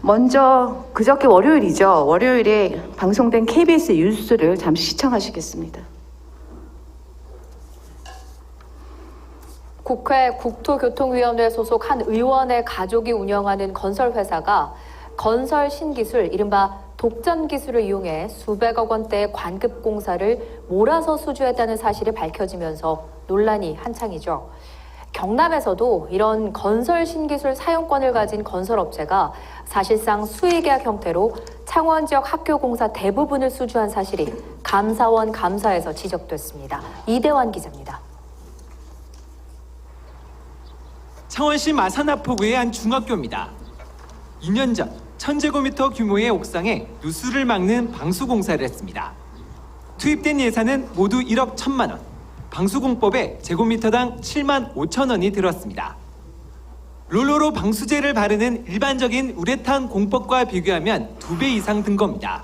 먼저 그저께 월요일이죠. 월요일에 방송된 KBS 뉴스를 잠시 시청하시겠습니다. 국회 국토교통위원회 소속 한 의원의 가족이 운영하는 건설회사가 건설 신기술, 이른바 독점 기술을 이용해 수백억 원대의 관급 공사를 몰아서 수주했다는 사실이 밝혀지면서 논란이 한창이죠. 경남에서도 이런 건설 신기술 사용권을 가진 건설업체가 사실상 수의계약 형태로 창원 지역 학교 공사 대부분을 수주한 사실이 감사원 감사에서 지적됐습니다. 이대환 기자입니다. 창원시 마산하포구의 한 중학교입니다. 2년 전 1000제곱미터 규모의 옥상에 누수를 막는 방수공사를 했습니다. 투입된 예산은 모두 1억 1000만 원, 방수공법에 제곱미터당 7만 5천 원이 들었습니다. 롤러로 방수제를 바르는 일반적인 우레탄 공법과 비교하면 2배 이상 든 겁니다.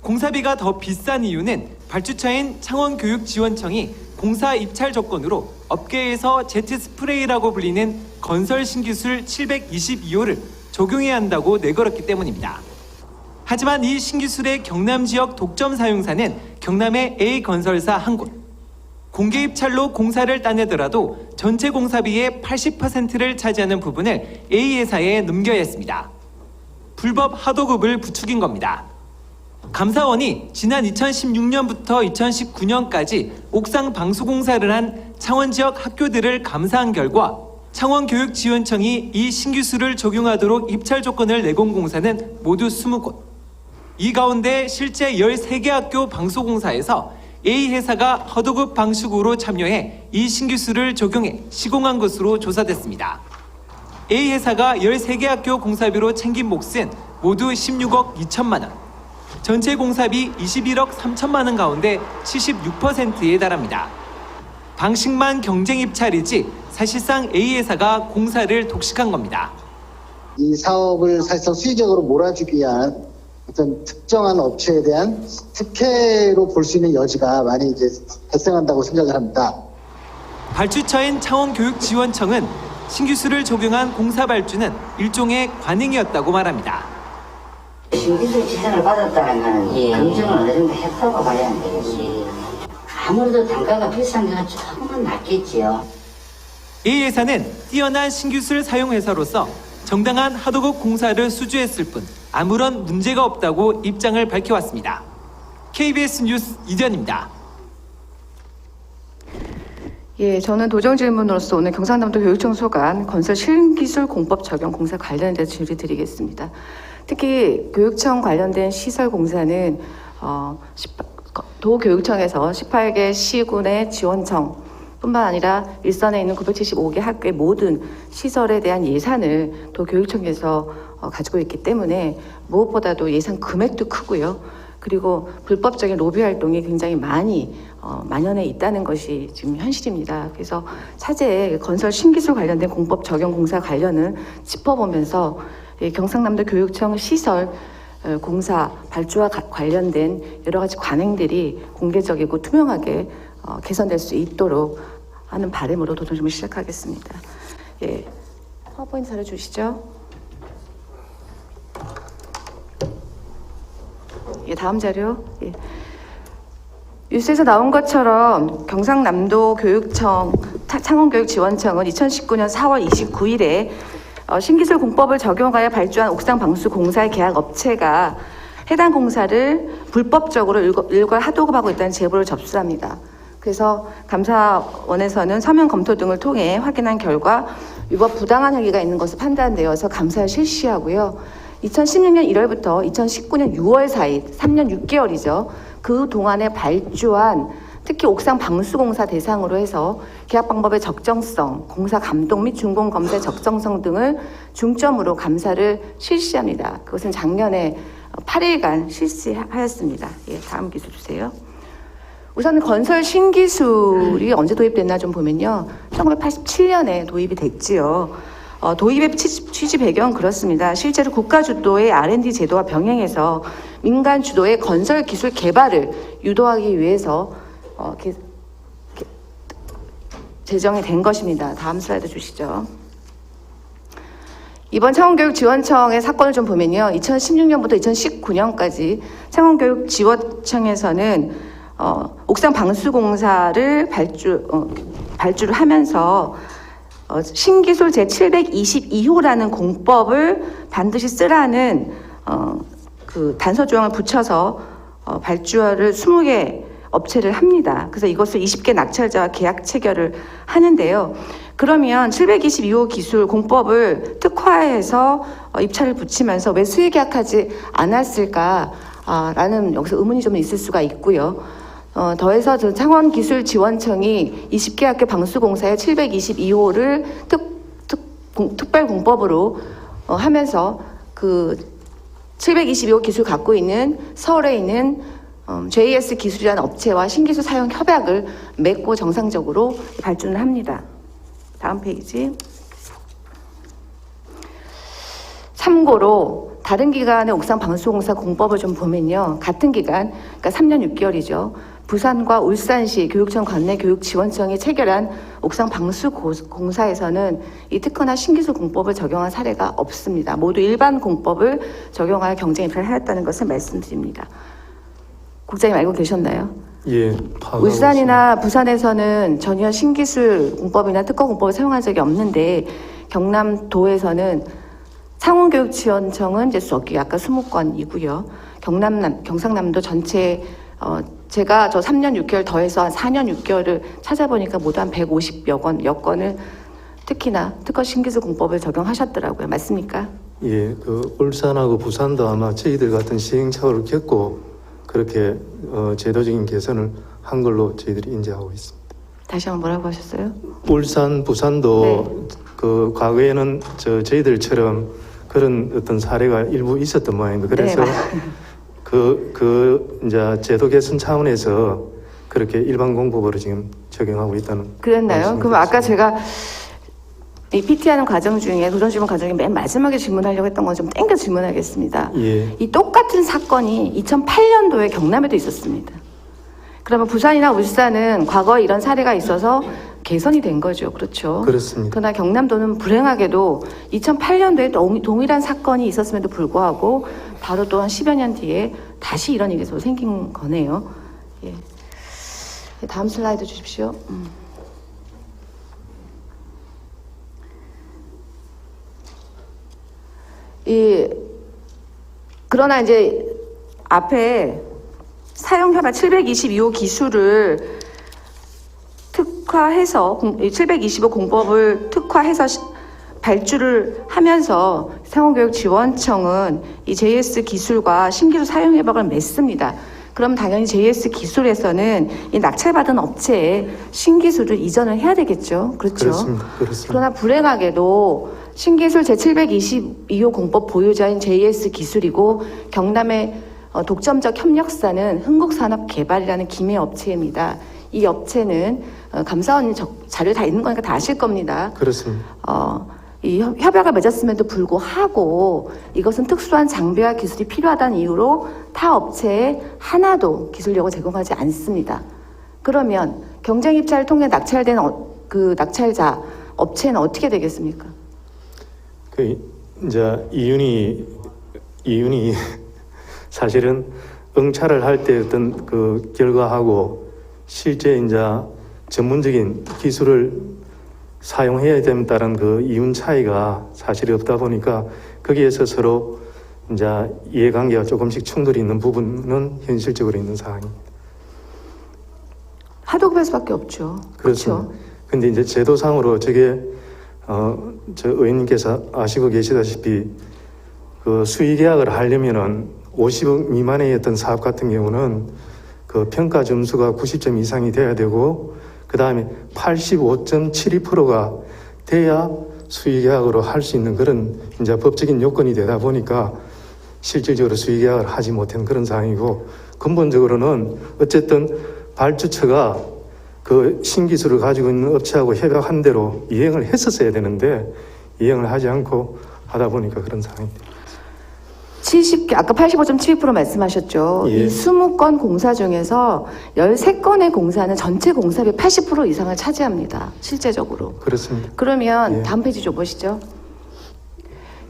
공사비가 더 비싼 이유는 발주처인 창원교육지원청이 공사 입찰 조건으로 업계에서 제트 스프레이라고 불리는 건설 신기술 722호를 적용해야 한다고 내걸었기 때문입니다. 하지만 이 신기술의 경남 지역 독점 사용사는 경남의 A건설사 한 곳. 공개 입찰로 공사를 따내더라도 전체 공사비의 80%를 차지하는 부분을 A회사에 넘겨야 했습니다. 불법 하도급을 부추긴 겁니다. 감사원이 지난 2016년부터 2019년까지 옥상 방수공사를 한 창원 지역 학교들을 감사한 결과 창원교육지원청이 이 신기술을 적용하도록 입찰 조건을 내건 공사는 모두 20곳. 이 가운데 실제 13개 학교 방수공사에서 A회사가 허도급 방식으로 참여해 이 신기술을 적용해 시공한 것으로 조사됐습니다. A회사가 13개 학교 공사비로 챙긴 몫은 모두 16억 2천만 원. 전체 공사비 21억 3천만 원 가운데 76%에 달합니다. 방식만 경쟁 입찰이지 사실상 A회사가 공사를 독식한 겁니다. 이 사업을 사실상 수의적으로 몰아주기 위한 어떤 특정한 업체에 대한 특혜로 볼 수 있는 여지가 많이 이제 발생한다고 생각을 합니다. 발주처인 창원교육지원청은 신기술을 적용한 공사 발주는 일종의 관행이었다고 말합니다. 신기술 지정을 받았다는 거는 검증을 어느 정도 했다고 봐야 안 되겠지. 아무래도 단가가 비싼 데가 조금은 낫겠지요. A회사는 뛰어난 신기술 사용 회사로서 정당한 하도급 공사를 수주했을 뿐 아무런 문제가 없다고 입장을 밝혀왔습니다. KBS 뉴스 이대현입니다. 예, 저는 도정 질문으로서 오늘 경상남도 교육청 소관 건설 신기술 공법 적용 공사 관련된 질의 드리겠습니다. 특히 교육청 관련된 시설 공사는 도교육청에서 18개 시군의 지원청 뿐만 아니라 일선에 있는 975개 학교의 모든 시설에 대한 예산을 도교육청에서 가지고 있기 때문에 무엇보다도 예산 금액도 크고요. 그리고 불법적인 로비 활동이 굉장히 많이 만연해 있다는 것이 지금 현실입니다. 그래서 차제에 건설 신기술 관련된 공법 적용 공사 관련을 짚어보면서 경상남도 교육청 시설 공사 발주와 관련된 여러 가지 관행들이 공개적이고 투명하게 개선될 수 있도록 하는 바람으로 도정질문 시작하겠습니다. 예, 파워포인트 살려주시죠. 예, 다음 자료. 예. 뉴스에서 나온 것처럼 경상남도 교육청 창원교육지원청은 2019년 4월 29일에 신기술 공법을 적용하여 발주한 옥상 방수 공사의 계약 업체가 해당 공사를 불법적으로 일괄 하도급하고 있다는 제보를 접수합니다. 그래서 감사원에서는 서면 검토 등을 통해 확인한 결과 위법 부당한 행위가 있는 것으로 판단되어서 감사를 실시하고요. 2016년 1월부터 2019년 6월 사이 3년 6개월이죠. 그 동안에 발주한 특히 옥상 방수공사 대상으로 해서 계약 방법의 적정성, 공사 감독 및 준공 검사의 적정성 등을 중점으로 감사를 실시합니다. 그것은 작년에 8일간 실시하였습니다. 예, 다음 기술 주세요. 우선 건설 신기술이 언제 도입됐나 좀 보면요. 1987년에 도입이 됐지요. 도입의 취지 배경은 그렇습니다. 실제로 국가 주도의 R&D 제도와 병행해서 민간 주도의 건설 기술 개발을 유도하기 위해서 제정이 된 것입니다. 다음 슬라이드 주시죠. 이번 창원교육지원청의 사건을 좀 보면요. 2016년부터 2019년까지 창원교육지원청에서는 옥상 방수공사를 발주를 하면서 신기술 제722호라는 공법을 반드시 쓰라는 그 단서 조항을 붙여서 발주를 20개 업체를 합니다. 그래서 이것을 20개 낙찰자와 계약 체결을 하는데요. 그러면 722호 기술 공법을 특화해서 입찰을 붙이면서 왜 수의 계약하지 않았을까라는 여기서 의문이 좀 있을 수가 있고요. 더해서 창원기술지원청이 20개 학교 방수공사의 722호를 특별 공법으로 하면서 그 722호 기술 갖고 있는 서울에 있는 JS 기술이라는 업체와 신기술 사용 협약을 맺고 정상적으로 발주를 합니다. 다음 페이지. 참고로 다른 기관의 옥상 방수공사 공법을 좀 보면요. 같은 기간, 그러니까 3년 6개월이죠. 부산과 울산시 교육청 관내 교육지원청이 체결한 옥상 방수공사에서는 이 특허나 신기술 공법을 적용한 사례가 없습니다. 모두 일반 공법을 적용하여 경쟁 입찰을 하였다는 것을 말씀드립니다. 국장님 알고 계셨나요? 예, 울산이나 부산에서는 전혀 신기술 공법이나 특허 공법을 사용한 적이 없는데 경남도에서는 창원교육지원청은 이제 수억기 아까 20건이고요. 경상남도 전체 제가 저 3년 6개월 더해서 한 4년 6개월을 찾아보니까 모두 한 150여 건을 특히나 특허 신기술 공법을 적용하셨더라고요. 맞습니까? 예, 그 울산하고 부산도 아마 저희들 같은 시행착오를 겪고 그렇게 제도적인 개선을 한 걸로 저희들이 인지하고 있습니다. 다시 한번 뭐라고 하셨어요? 울산, 부산도 네. 그 과거에는 저희들처럼 그런 어떤 사례가 일부 있었던 모양입니다. 그래서 네, 이제 제도 개선 차원에서 그렇게 일반 공법으로 지금 적용하고 있다는. 그랬나요? 그럼 아까 제가 이 PT하는 과정 중에 도전 질문 과정에 맨 마지막에 질문하려고 했던 건 좀 땡겨 질문하겠습니다. 예. 이 똑같은 사건이 2008년도에 경남에도 있었습니다. 그러면 부산이나 울산은 과거에 이런 사례가 있어서 개선이 된 거죠. 그렇죠? 그렇습니다. 그러나 경남도는 불행하게도 2008년도에 동일한 사건이 있었음에도 불구하고 바로 또 한 10여 년 뒤에 다시 이런 일이 생긴 거네요. 예. 다음 슬라이드 주십시오. 그러나 이제 앞에 사용협약 722호 기술을 특화해서 725 공법을 특화해서 발주를 하면서 창원교육지원청은 이 JS 기술과 신기술 사용협약을 맺습니다. 그럼 당연히 JS 기술에서는 이 낙찰받은 업체에 신기술을 이전을 해야 되겠죠. 그렇죠? 그렇습니다. 그러나 불행하게도 신기술 제722호 공법 보유자인 JS 기술이고 경남의 독점적 협력사는 흥국산업개발이라는 기매 업체입니다. 이 업체는 감사원 자료 다 있는 거니까 다 아실 겁니다. 그렇습니다. 이 협약을 맺었음에도 불구하고 이것은 특수한 장비와 기술이 필요하다는 이유로 타 업체에 하나도 기술력을 제공하지 않습니다. 그러면 경쟁 입찰을 통해 낙찰된 그 낙찰자 업체는 어떻게 되겠습니까? 이제 이윤이 사실은 응찰을 할 때 어떤 그 결과하고 실제 이제 전문적인 기술을 사용해야 된다는 그 이윤 차이가 사실이 없다 보니까 거기에서 서로 이제 이해관계가 조금씩 충돌이 있는 부분은 현실적으로 있는 상황입니다. 하도급할 수밖에 없죠. 그렇죠. 근데 이제 제도상으로 저게 저 의원님께서 아시고 계시다시피 그 수의 계약을 하려면은 50억 미만의 어떤 사업 같은 경우는 그 평가 점수가 90점 이상이 돼야 되고 그 다음에 85.72%가 돼야 수의 계약으로 할 수 있는 그런 이제 법적인 요건이 되다 보니까 실질적으로 수의 계약을 하지 못한 그런 상황이고 근본적으로는 어쨌든 발주처가 그 신기술을 가지고 있는 업체하고 협약한 대로 이행을 했었어야 되는데 이행을 하지 않고 하다 보니까 그런 상황입니다. 70개, 아까 85.72% 말씀하셨죠. 예. 이 20건 공사 중에서 13건의 공사는 전체 공사비 80% 이상을 차지합니다. 실제적으로. 그렇습니다. 그러면 예. 다음 페이지 좀 보시죠.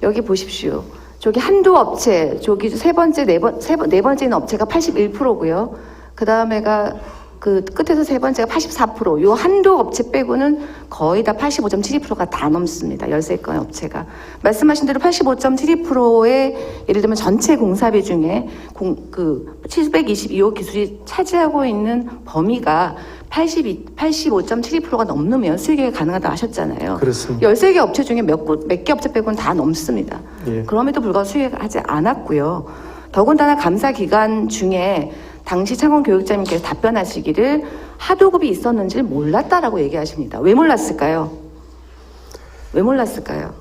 여기 보십시오. 저기 한두 업체, 저기 세 번째, 네 번째 있는 업체가 81%고요. 그 다음에가 그 끝에서 세 번째가 84%. 요 한두 업체 빼고는 거의 다 85.72%가 다 넘습니다. 13건 업체가. 말씀하신 대로 85.72%의 예를 들면 전체 공사비 중에 722호 기술이 차지하고 있는 범위가 85.72%가 넘으면 수익이 가능하다 하셨잖아요. 그렇습니다. 13개 업체 중에 몇 개 업체 빼고는 다 넘습니다. 예. 그럼에도 불구하고 수익하지 않았고요. 더군다나 감사 기간 중에 당시 창원교육장님께서 답변하시기를 하도급이 있었는지를 몰랐다라고 얘기하십니다. 왜 몰랐을까요? 왜 몰랐을까요?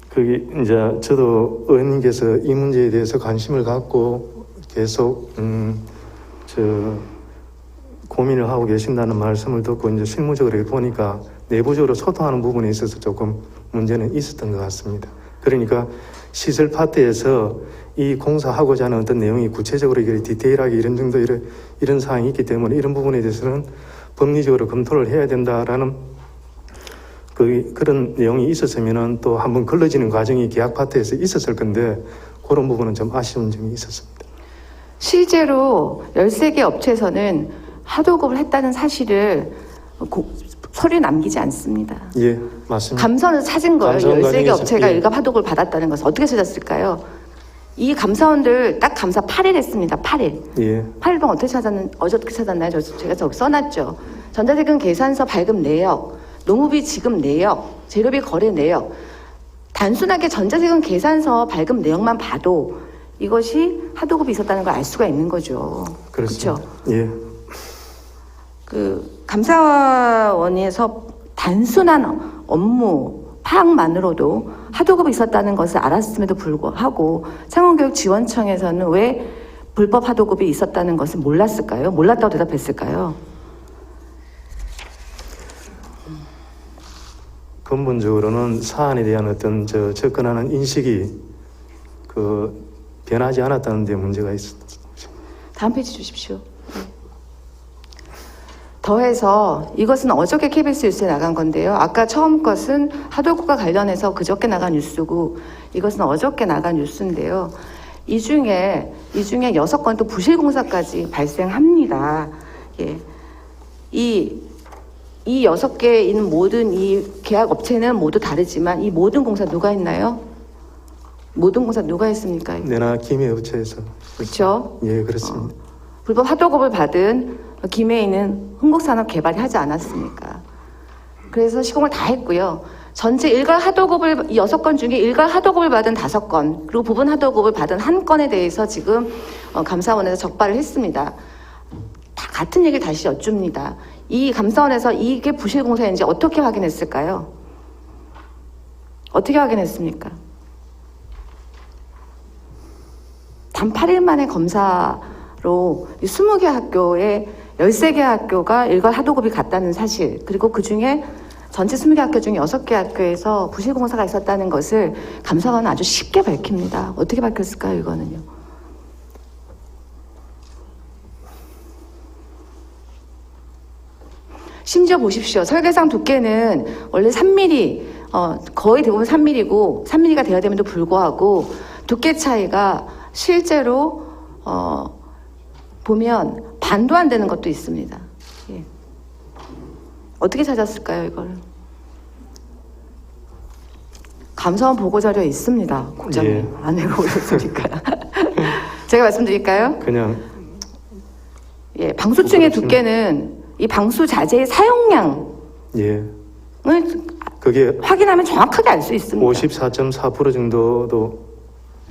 그게 이제 저도 의원님께서 이 문제에 대해서 관심을 갖고 계속 고민을 하고 계신다는 말씀을 듣고 이제 실무적으로 보니까 내부적으로 소통하는 부분에 있어서 조금 문제는 있었던 것 같습니다. 그러니까 시설 파트에서 이 공사하고자 하는 어떤 내용이 구체적으로 디테일하게 이런 정도 이런 사항이 있기 때문에 이런 부분에 대해서는 법리적으로 검토를 해야 된다라는 그런 내용이 있었으면은 또 한번 걸러지는 과정이 계약 파트에서 있었을 건데 그런 부분은 좀 아쉬운 점이 있었습니다. 실제로 13개 업체에서는 하도급을 했다는 사실을 서류에 남기지 않습니다. 예, 맞습니다. 감사원에서 찾은 거예요. 감사원 13개 과정에서, 업체가 예. 일괄 하도급을 받았다는 것을 어떻게 찾았을까요? 이 감사원들 딱 감사 8일 했습니다. 8일. 예, 8일 동안 어떻게 찾았나요? 제가 저기 써놨죠. 전자세금 계산서 발급 내역, 농후비 지급 내역, 재료비 거래 내역. 단순하게 전자세금 계산서 발급 내역만 봐도 이것이 하도급이 있었다는 걸 알 수가 있는 거죠. 그렇습니다. 그렇죠? 예, 감사원에서 단순한 업무 파악만으로도 하도급이 있었다는 것을 알았음에도 불구하고 창원교육지원청에서는 왜 불법 하도급이 있었다는 것을 몰랐을까요? 몰랐다고 대답했을까요? 근본적으로는 사안에 대한 어떤 접근하는 인식이 변하지 않았다는 데 문제가 있었습니다. 다음 페이지 주십시오. 더해서 이것은 어저께 KBS 뉴스에 나간 건데요. 아까 처음 것은 하도급과 관련해서 그저께 나간 뉴스고 이것은 어저께 나간 뉴스인데요. 이 중에 6건 또 부실공사까지 발생합니다. 예. 이 6개 있는 모든 이 계약 업체는 모두 다르지만 이 모든 공사 누가 했나요? 모든 공사 누가 했습니까? 내나 김해 업체에서. 그렇죠? 예, 그렇습니다. 불법 하도급을 받은 김해인은 흥국산업개발이 하지 않았습니까? 그래서 시공을 다 했고요. 전체 일괄 하도급을 6건 중에 일괄 하도급을 받은 5건 그리고 부분 하도급을 받은 1건에 대해서 지금 감사원에서 적발을 했습니다. 다 같은 얘기를 다시 여쭙니다. 이 감사원에서 이게 부실공사인지 어떻게 확인했을까요? 어떻게 확인했습니까? 단 8일 만에 검사로 20개 학교에 13개 학교가 일괄 하도급이 갔다는 사실, 그리고 그 중에 전체 20개 학교 중에 6개 학교에서 부실공사가 있었다는 것을 감사관은 아주 쉽게 밝힙니다. 어떻게 밝혔을까요, 이거는요? 심지어 보십시오. 설계상 두께는 원래 3mm, 거의 대부분 3mm고 3mm가 되어야 됨에도 불구하고 두께 차이가 실제로 보면 반도 안 되는 것도 있습니다. 예. 어떻게 찾았을까요, 이걸? 감사원 보고자료에 있습니다, 국장님. 예. 안 읽어보셨으니까. 제가 말씀드릴까요? 그냥 예, 방수층의 두께는 이 방수 자재의 사용량을 예, 그게 확인하면 정확하게 알 수 있습니다. 54.4% 정도도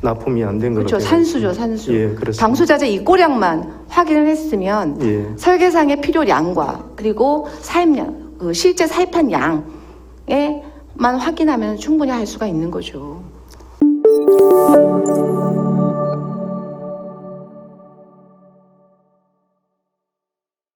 납품이 안 된 걸로. 그렇죠. 산수죠, 산수. 예, 그렇습니다. 방수자재 입고량만 확인을 했으면 예. 설계상의 필요량과 그리고 사입량, 실제 사입한 양에만 확인하면 충분히 할 수가 있는 거죠.